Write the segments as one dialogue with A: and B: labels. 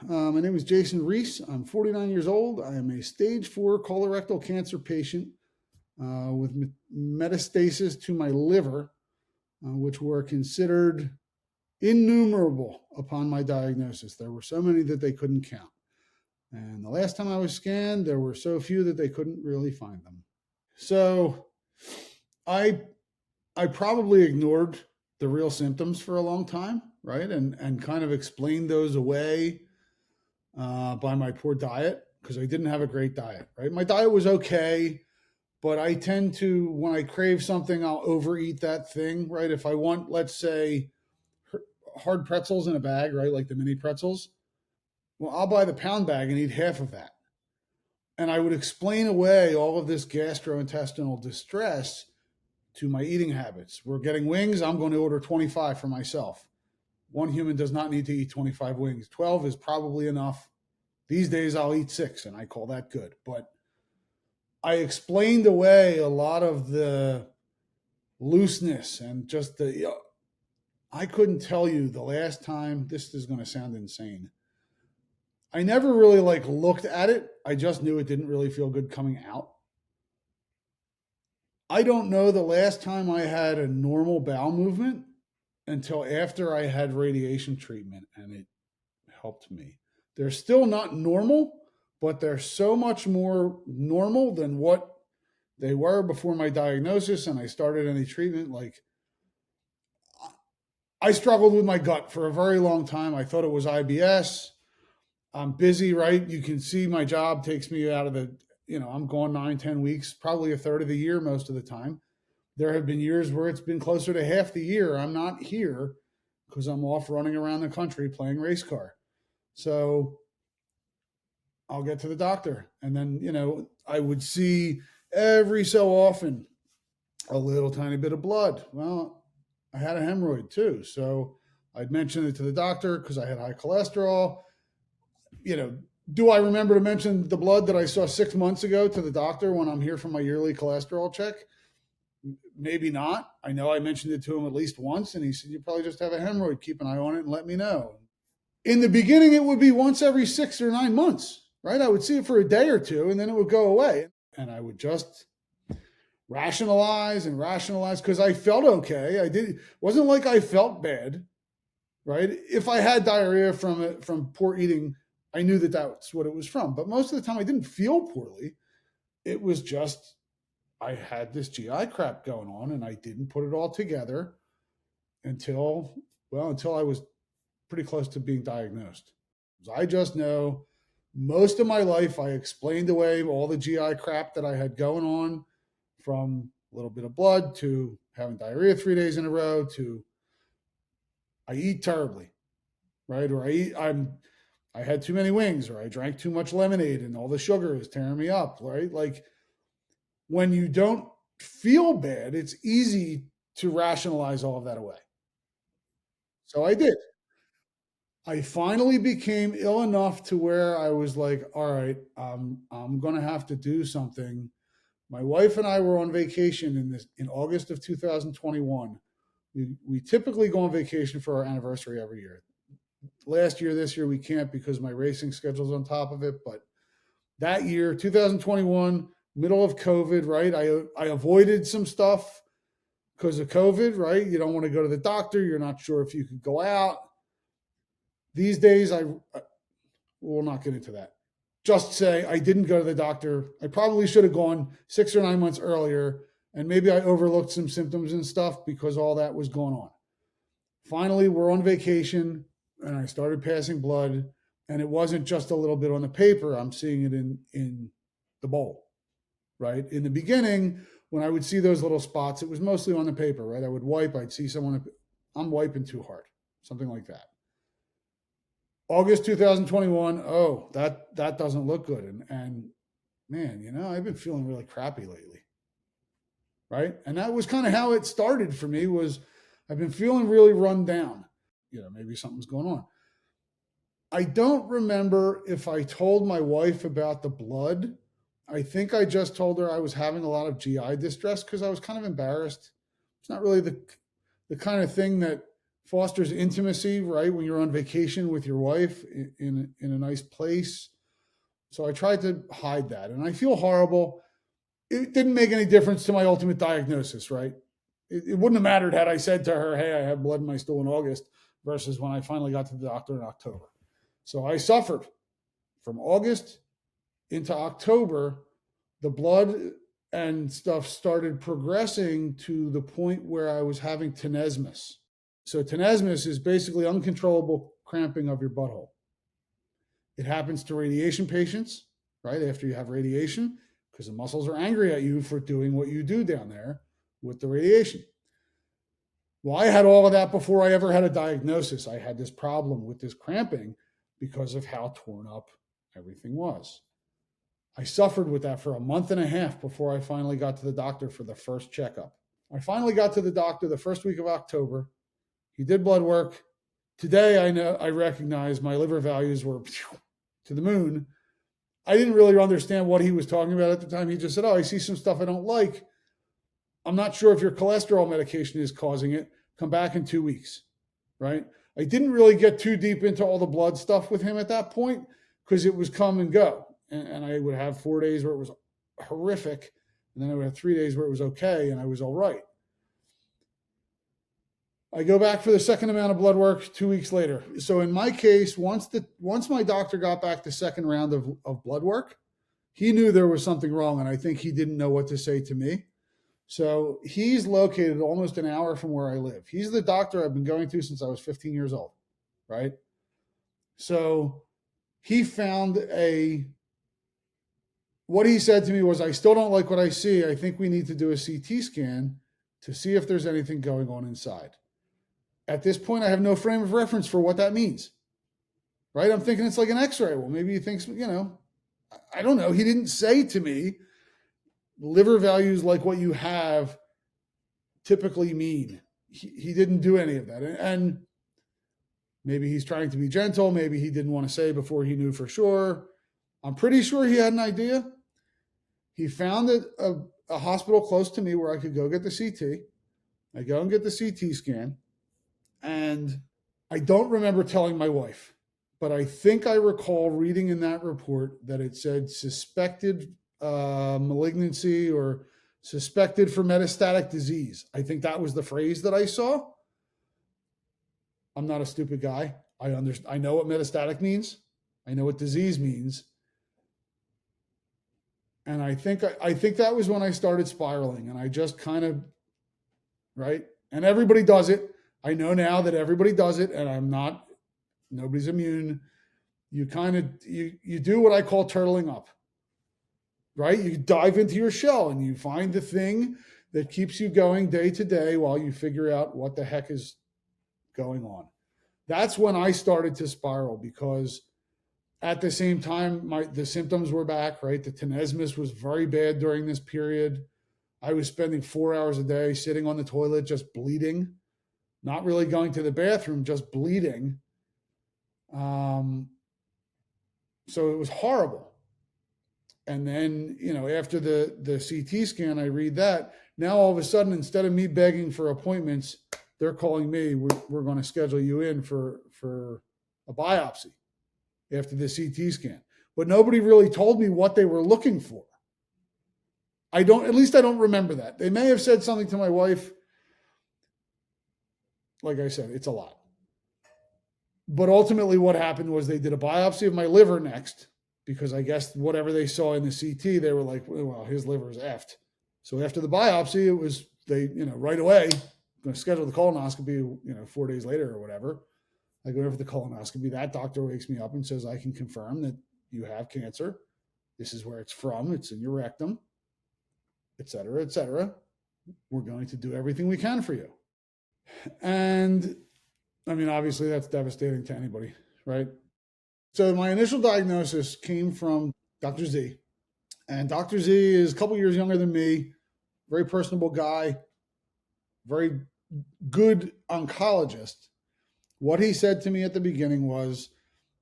A: My name is Jason Reese. I'm 49 years old. I am a stage 4 colorectal cancer patient with metastasis to my liver, which were considered innumerable upon my diagnosis. There were so many that they couldn't count. And the last time I was scanned, there were so few that they couldn't really find them. So I probably ignored the real symptoms for a long time, right? And kind of explained those away by my poor diet because I didn't have a great diet, right? My diet was okay, but I tend to, when I crave something, I'll overeat that thing, right? If I want, let's say, hard pretzels in a bag, right? Like the mini pretzels. Well, I'll buy the pound bag and eat half of that. And I would explain away all of this gastrointestinal distress to my eating habits. We're getting wings. I'm going to order 25 for myself. One human does not need to eat 25 wings. 12 is probably enough. These days I'll eat 6 and I call that good. But I explained away a lot of the looseness and just I couldn't tell you the last time, this is going to sound insane. I never really looked at it. I just knew it didn't really feel good coming out. I don't know the last time I had a normal bowel movement until after I had radiation treatment, and it helped me. They're still not normal, but they're so much more normal than what they were before my diagnosis and I started any treatment. I struggled with my gut for a very long time. I thought it was IBS. I'm busy, right? You can see my job takes me out of I'm gone 9-10 weeks, probably a third of the year most of the time. There have been years where it's been closer to half the year I'm not here because I'm off running around the country playing race car. So I'll get to the doctor. And then, I would see every so often a little tiny bit of blood. Well, I had a hemorrhoid too. So I'd mention it to the doctor because I had high cholesterol. Do I remember to mention the blood that I saw 6 months ago to the doctor when I'm here for my yearly cholesterol check? Maybe not. I know I mentioned it to him at least once, and he said, "You probably just have a hemorrhoid. Keep an eye on it and let me know." In the beginning, it would be once every 6 or 9 months, right? I would see it for a day or two, and then it would go away. And I would just rationalize because I felt okay. It wasn't like I felt bad, right? If I had diarrhea from poor eating, I knew that that's what it was from. But most of the time, I didn't feel poorly. It was just I had this GI crap going on, and I didn't put it all together until I was pretty close to being diagnosed. I just know most of my life I explained away all the GI crap that I had going on, from a little bit of blood to having diarrhea 3 days in a row to I eat terribly, right? Or I had too many wings, or I drank too much lemonade and all the sugar is tearing me up, right? When you don't feel bad, it's easy to rationalize all of that away. So I did. I finally became ill enough to where I was like, all right, I'm going to have to do something. My wife and I were on vacation in August of 2021. We typically go on vacation for our anniversary every year. This year we can't because my racing schedule's on top of it. But that year, 2021, middle of COVID, right? I avoided some stuff because of COVID, right? You don't want to go to the doctor. You're not sure if you could go out. These days, I will not get into that. Just say I didn't go to the doctor. I probably should have gone 6 or 9 months earlier, and maybe I overlooked some symptoms and stuff because all that was going on. Finally, we're on vacation, and I started passing blood, and it wasn't just a little bit on the paper. I'm seeing it in the bowl, right? In the beginning, when I would see those little spots, it was mostly on the paper, right? I would wipe. I'd see someone, I'm wiping too hard, something like that. August 2021, oh, that doesn't look good. And man, I've been feeling really crappy lately, right? And that was kind of how it started for me. Was I've been feeling really run down. Maybe something's going on. I don't remember if I told my wife about the blood. I think I just told her I was having a lot of GI distress because I was kind of embarrassed. It's not really the kind of thing that fosters intimacy, right? When you're on vacation with your wife in a nice place. So I tried to hide that, and I feel horrible. It didn't make any difference to my ultimate diagnosis, right? It wouldn't have mattered had I said to her, hey, I have blood in my stool in August versus when I finally got to the doctor in October. So I suffered from August into October. The blood and stuff started progressing to the point where I was having tenesmus. So tenesmus is basically uncontrollable cramping of your butthole. It happens to radiation patients, right? After you have radiation, because the muscles are angry at you for doing what you do down there with the radiation. Well, I had all of that before I ever had a diagnosis. I had this problem with this cramping because of how torn up everything was. I suffered with that for a month and a half before I finally got to the doctor for the first checkup. I finally got to the doctor the first week of October. He did blood work. Today, I recognize my liver values were to the moon. I didn't really understand what he was talking about at the time. He just said, oh, I see some stuff I don't like. I'm not sure if your cholesterol medication is causing it. Come back in 2 weeks, right? I didn't really get too deep into all the blood stuff with him at that point because it was come and go. And I would have 4 days where it was horrific. And then I would have 3 days where it was okay and I was all right. I go back for the second amount of blood work 2 weeks later. So in my case, once my doctor got back the second round of blood work, he knew there was something wrong. And I think he didn't know what to say to me. So he's located almost an hour from where I live. He's the doctor I've been going to since I was 15 years old, right? So he found what he said to me was, I still don't like what I see. I think we need to do a CT scan to see if there's anything going on inside. At this point, I have no frame of reference for what that means, right? I'm thinking it's like an x-ray. Well, maybe he thinks, I don't know. He didn't say to me, liver values like what you have typically mean. He didn't do any of that. And maybe he's trying to be gentle. Maybe he didn't want to say before he knew for sure. I'm pretty sure he had an idea. He found a hospital close to me where I could go get the CT. I go and get the CT scan. And I don't remember telling my wife, but I think I recall reading in that report that it said suspected malignancy or suspected for metastatic disease. I think that was the phrase that I saw. I'm not a stupid guy. I know what metastatic means. I know what disease means. And I think that was when I started spiraling, and I just kind of, right? And everybody does it. I know now that everybody does it, and nobody's immune. You you do what I call turtling up, right? You dive into your shell and you find the thing that keeps you going day to day while you figure out what the heck is going on. That's when I started to spiral, because at the same time, the symptoms were back, right? The tenesmus was very bad during this period. I was spending 4 hours a day sitting on the toilet, just bleeding. Not really going to the bathroom, just bleeding. So it was horrible. And then, after the CT scan, I read that. Now, all of a sudden, instead of me begging for appointments, they're calling me. We're going to schedule you in for a biopsy after the CT scan. But nobody really told me what they were looking for. At least I don't remember that. They may have said something to my wife. Like I said, it's a lot. But ultimately what happened was they did a biopsy of my liver next, because I guess whatever they saw in the CT, they were like, well, his liver is effed. So after the biopsy, it was, right away, going to schedule the colonoscopy, 4 days later or whatever. I go in for the colonoscopy. That doctor wakes me up and says, I can confirm that you have cancer. This is where it's from. It's in your rectum, et cetera, et cetera. We're going to do everything we can for you. And I mean, obviously that's devastating to anybody, right? So my initial diagnosis came from Dr. Z. And Dr. Z is a couple years younger than me, very personable guy, very good oncologist. What he said to me at the beginning was,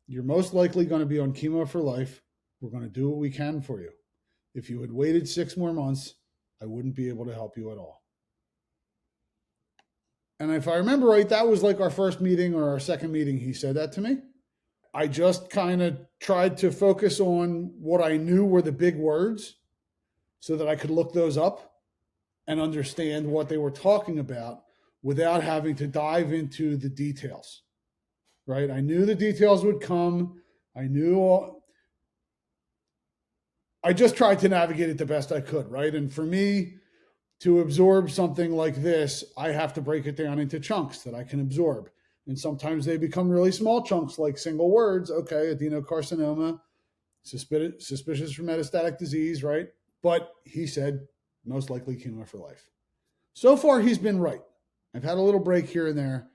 A: you're most likely going to be on chemo for life. We're going to do what we can for you. If you had waited 6 more months, I wouldn't be able to help you at all. And if I remember right, that was like our first meeting or our second meeting. He said that to me. I just kind of tried to focus on what I knew were the big words so that I could look those up and understand what they were talking about without having to dive into the details, right? I knew the details would come. I just tried to navigate it the best I could, right? And for me, to absorb something like this, I have to break it down into chunks that I can absorb. And sometimes they become really small chunks, like single words. Okay, adenocarcinoma, suspicious for metastatic disease, right? But he said, most likely chemo for life. So far, he's been right. I've had a little break here and there.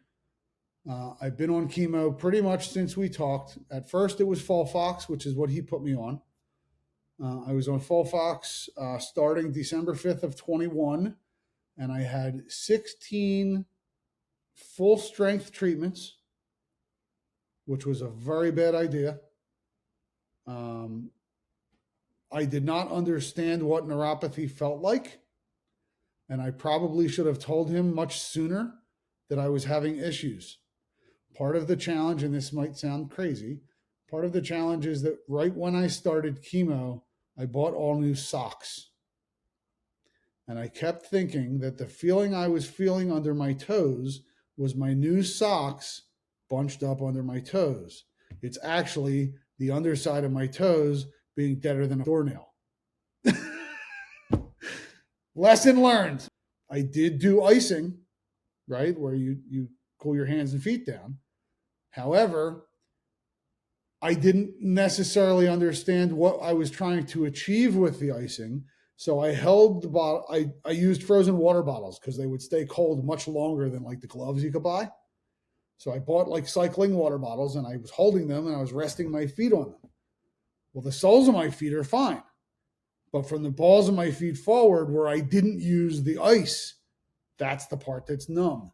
A: I've been on chemo pretty much since we talked. At first, it was Folfox, which is what he put me on. I was on Folfox starting December 5th of 21, and I had 16 full-strength treatments, which was a very bad idea. I did not understand what neuropathy felt like, and I probably should have told him much sooner that I was having issues. Part of the challenge, and this might sound crazy, part of the challenge is that right when I started chemo, I bought all new socks. And I kept thinking that the feeling I was feeling under my toes was my new socks bunched up under my toes. It's actually the underside of my toes being deader than a doornail. Lesson learned. I did do icing, right, where you cool your hands and feet down. However, I didn't necessarily understand what I was trying to achieve with the icing. So I held the bottle. I used frozen water bottles because they would stay cold much longer than like the gloves you could buy. So I bought like cycling water bottles and I was holding them and I was resting my feet on them. Well, the soles of my feet are fine. But from the balls of my feet forward where I didn't use the ice, that's the part that's numb.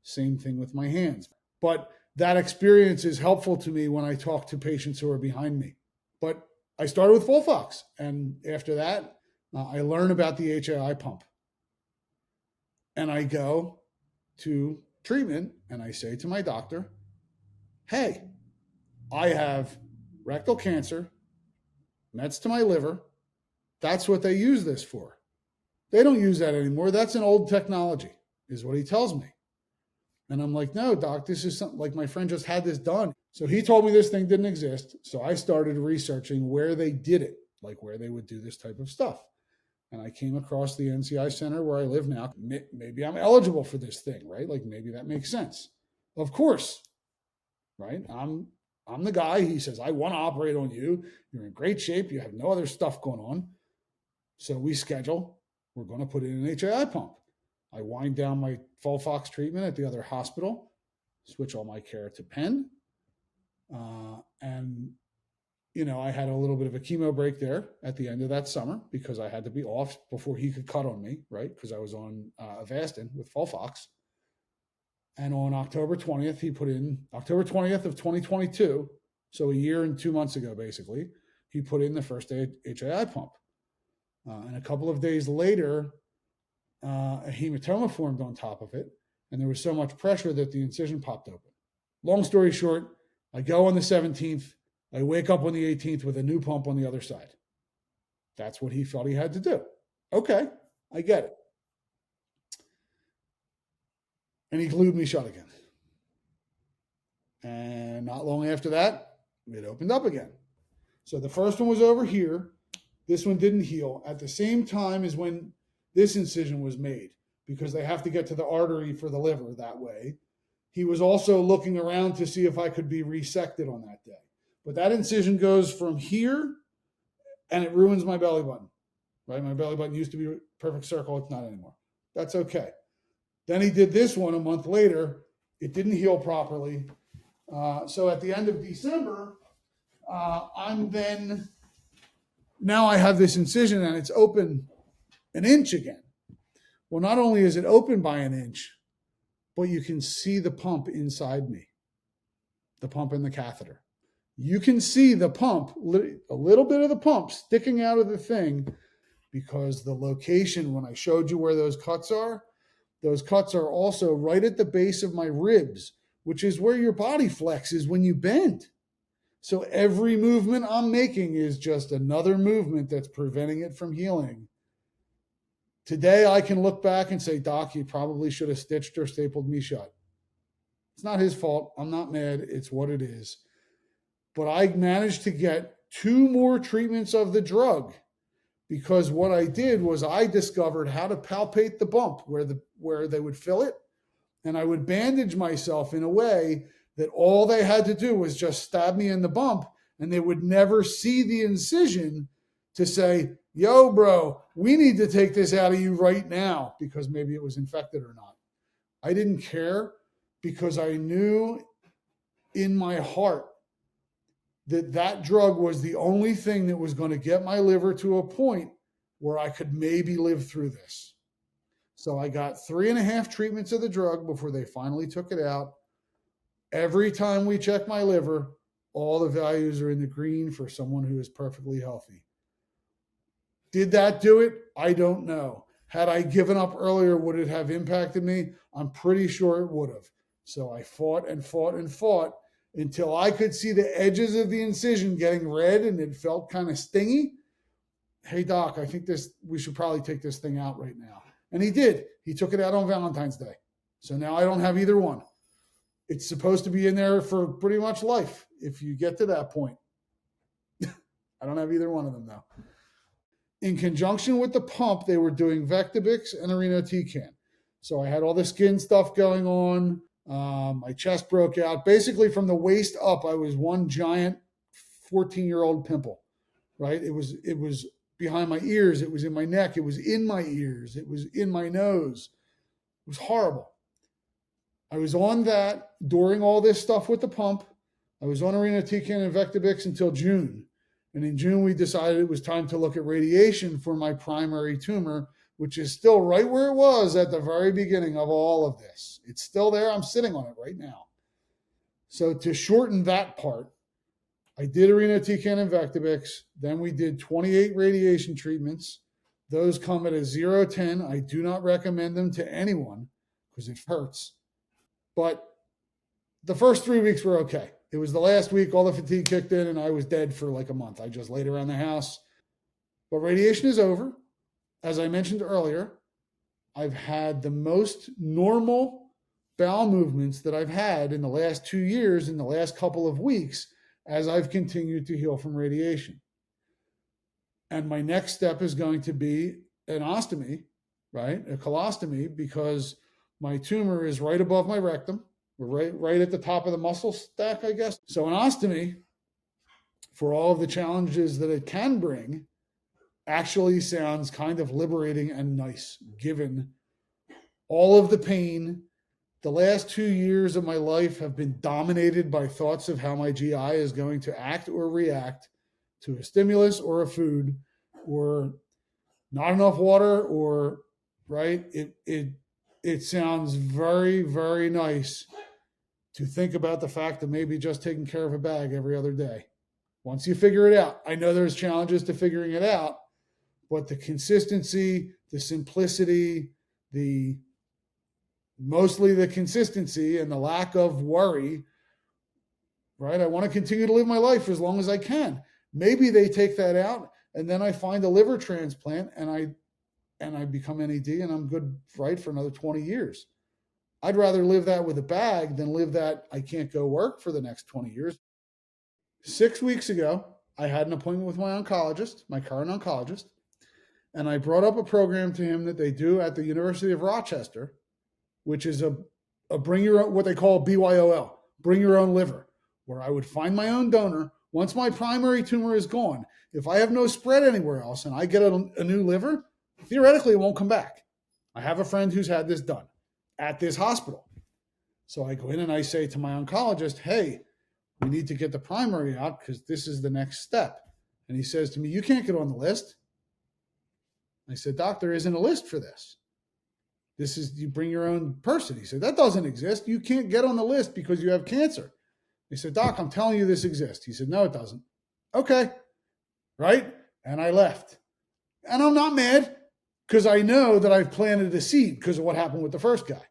A: Same thing with my hands. But that experience is helpful to me when I talk to patients who are behind me. But I started with Folfox. And after that, I learn about the HAI pump. And I go to treatment and I say to my doctor, hey, I have rectal cancer, mets to my liver. That's what they use this for. They don't use that anymore. That's an old technology, is what he tells me. And I'm like, no, doc, this is something like my friend just had this done. So he told me this thing didn't exist. So I started researching where they did it, like where they would do this type of stuff. And I came across the NCI center where I live now. Maybe I'm eligible for this thing, right? Like maybe that makes sense. Of course, right? I'm the guy. He says, I want to operate on you. You're in great shape. You have no other stuff going on. So we schedule. We're going to put in an HAI pump. I wind down my Folfox treatment at the other hospital, switch all my care to Penn. And, I had a little bit of a chemo break there at the end of that summer because I had to be off before he could cut on me, right? Because I was on Avastin with Folfox. And on October 20th, he put in, October 20th of 2022, so a year and 2 months ago, basically, he put in the first HAI pump. And a couple of days later, a hematoma formed on top of it, and there was so much pressure that the incision popped open. Long story short, I go on the 17th, I wake up on the 18th with a new pump on the other side. That's what he felt he had to do. Okay, I get it. And he glued me shut again. And not long after that, it opened up again. So the first one was over here. This one didn't heal at the same time as when this incision was made because they have to get to the artery for the liver that way. He was also looking around to see if I could be resected on that day. But that incision goes from here and it ruins my belly button, right? My belly button used to be a perfect circle. It's not anymore. That's okay. Then he did this one a month later. It didn't heal properly. So at the end of December, now I have this incision and it's open an inch again. Well, not only is it open by an inch, but you can see the pump inside me, the pump and the catheter. You can see the pump, a little bit of the pump sticking out of the thing because the location, when I showed you where those cuts are, those cuts are also right at the base of my ribs, which is where your body flexes when you bend. So every movement I'm making is just another movement that's preventing it from healing. Today, I can look back and say, Doc, you probably should have stitched or stapled me shut. It's not his fault. I'm not mad. It's what it is. But I managed to get 2 more treatments of the drug, because what I did was I discovered how to palpate the bump where they would fill it, and I would bandage myself in a way that all they had to do was just stab me in the bump, and they would never see the incision to say, yo, bro, we need to take this out of you right now, because maybe it was infected or not. I didn't care, because I knew in my heart that that drug was the only thing that was going to get my liver to a point where I could maybe live through this. So I got 3.5 treatments of the drug before they finally took it out. Every time we check my liver, all the values are in the green for someone who is perfectly healthy. Did that do it? I don't know. Had I given up earlier, would it have impacted me? I'm pretty sure it would have. So I fought and fought and fought until I could see the edges of the incision getting red and it felt kind of stingy. Hey, Doc, I think we should probably take this thing out right now. And he did. He took it out on Valentine's Day. So now I don't have either one. It's supposed to be in there for pretty much life if you get to that point. I don't have either one of them, though. In conjunction with the pump, they were doing Vectibix and irinotecan. So I had all the skin stuff going on. My chest broke out. Basically, from the waist up, I was one giant 14-year-old pimple, right? It was behind my ears. It was in my neck. It was in my ears. It was in my nose. It was horrible. I was on that during all this stuff with the pump. I was on irinotecan and Vectibix until June. And in June, we decided it was time to look at radiation for my primary tumor, which is still right where it was at the very beginning of all of this. It's still there. I'm sitting on it right now. So to shorten that part, I did irinotecan and Vectibix. Then we did 28 radiation treatments. Those come at a 0-10. I do not recommend them to anyone because it hurts. But the first 3 weeks were okay. It was the last week, all the fatigue kicked in, and I was dead for like a month. I just laid around the house. But radiation is over. As I mentioned earlier, I've had the most normal bowel movements that I've had in the last 2 years, in the last couple of weeks, as I've continued to heal from radiation. And my next step is going to be an ostomy, right? A colostomy, because my tumor is right above my rectum. We're right at the top of the muscle stack, I guess. So an ostomy, for all of the challenges that it can bring, actually sounds kind of liberating and nice, given all of the pain. The last 2 years of my life have been dominated by thoughts of how my GI is going to act or react to a stimulus or a food, or not enough water, or, right? It sounds very, very nice to think about the fact that maybe just taking care of a bag every other day. Once you figure it out, I know there's challenges to figuring it out, but the consistency, the simplicity, mostly the consistency and the lack of worry, right? I want to continue to live my life for as long as I can. Maybe they take that out and then I find a liver transplant and I become NED and I'm good, right, for another 20 years. I'd rather live that with a bag than live that I can't go work for the next 20 years. 6 weeks ago, I had an appointment with my oncologist, my current oncologist, and I brought up a program to him that they do at the University of Rochester, which is a bring your own, what they call BYOL, bring your own liver, where I would find my own donor. Once my primary tumor is gone, if I have no spread anywhere else and I get a new liver, theoretically it won't come back. I have a friend who's had this done at this hospital. So I go in and I say to my oncologist, hey, we need to get the primary out because this is the next step. And he says to me, you can't get on the list. I said, Doc, there isn't a list for this. This is, you bring your own person. He said, that doesn't exist. You can't get on the list because you have cancer. I said, Doc, I'm telling you this exists. He said, no, it doesn't. Okay. Right? And I left. And I'm not mad. because I know that I've planted a seed because of what happened with the first guy.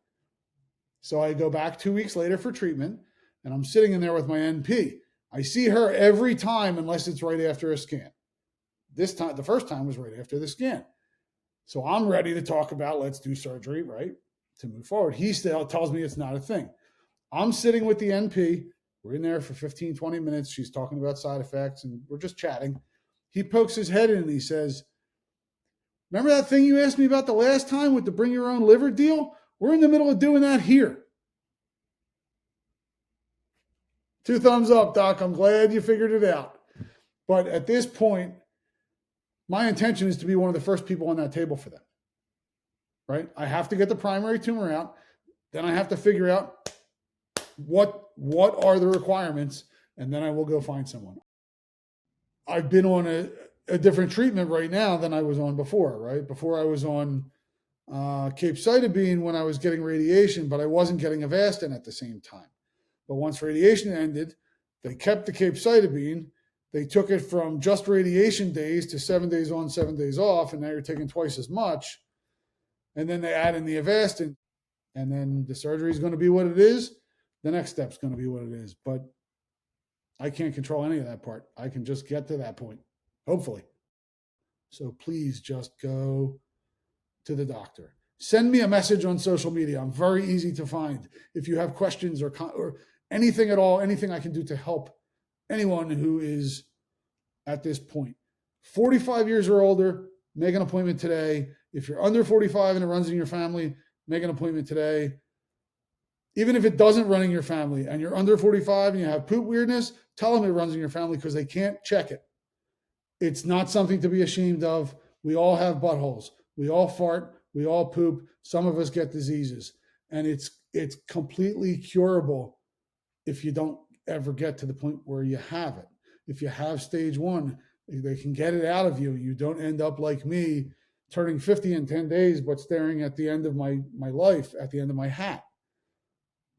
A: So I go back 2 weeks later for treatment, and I'm sitting in there with my NP. I see her every time unless it's right after a scan. This time, the first time was right after the scan. So I'm ready to talk about let's do surgery, right, to move forward. He still tells me it's not a thing. I'm sitting with the NP. We're in there for 15, 20 minutes. She's talking about side effects, and we're just chatting. He pokes his head in and he says, remember that thing you asked me about the last time with the bring your own liver deal? We're in the middle of doing that here. 2 thumbs up, Doc. I'm glad you figured it out. But at this point, my intention is to be one of the first people on that table for them, right? I have to get the primary tumor out. Then I have to figure out what are the requirements, and then I will go find someone. I've been on a different treatment right now than I was on before, right? Before I was on capecitabine when I was getting radiation, but I wasn't getting Avastin at the same time. But once radiation ended, they kept the capecitabine. They took it from just radiation days to 7 days on, 7 days off, and now you're taking twice as much. And then they add in the Avastin, and then the surgery is going to be what it is. The next step's going to be what it is. But I can't control any of that part. I can just get to that point, hopefully. So please just go to the doctor. Send me a message on social media. I'm very easy to find. If you have questions or anything at all, anything I can do to help anyone who is at this point. 45 years or older, make an appointment today. If you're under 45 and it runs in your family, make an appointment today. Even if it doesn't run in your family and you're under 45 and you have poop weirdness, tell them it runs in your family because they can't check it. It's not something to be ashamed of. We all have buttholes. We all fart. We all poop. Some of us get diseases. And it's completely curable if you don't ever get to the point where you have it. If you have stage 1, they can get it out of you. You don't end up like me, turning 50 in 10 days, but staring at the end of my life, at the end of my hat.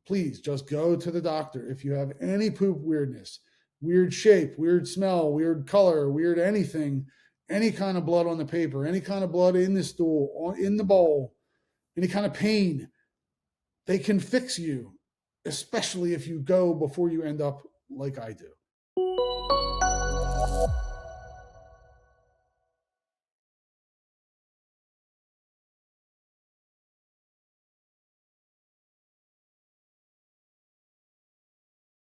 A: Please just go to the doctor. If you have any poop weirdness, weird shape, weird smell, weird color, weird anything, any kind of blood on the paper, any kind of blood in the stool, in the bowl, any kind of pain, they can fix you, especially if you go before you end up like I do.